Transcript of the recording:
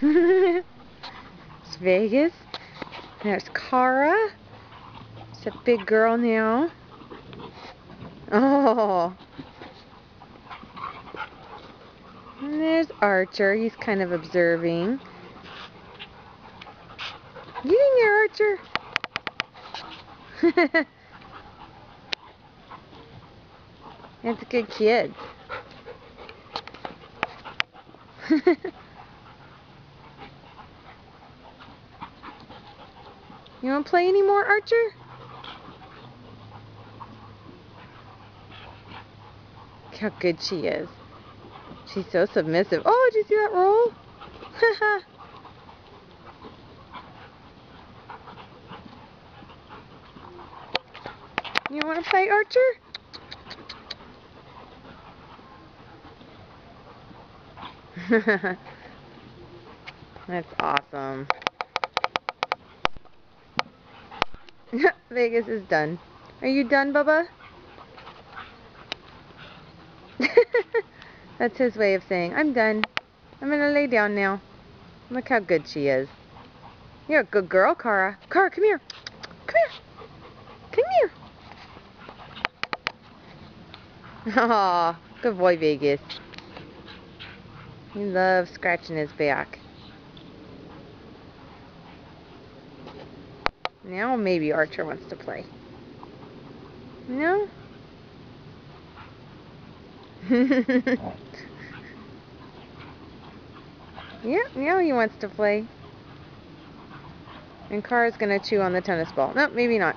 It's Vegas. There's Cara. She's a big girl now. Oh. And there's Archer. He's kind of observing. Get in there, Archer. That's a good kid. You want to play anymore, Archer? Look how good she is. She's so submissive. Oh, did you see that roll? You want to play, Archer? That's awesome. Vegas is done. Are you done, Bubba? That's his way of saying, I'm done. I'm going to lay down now. Look how good she is. You're a good girl, Cara. Cara, come here. Come here. Come here. Aw, good boy, Vegas. He loves scratching his back. Now maybe Archer wants to play. No? Yeah, now he wants to play. And Cara's gonna chew on the tennis ball. No, maybe not.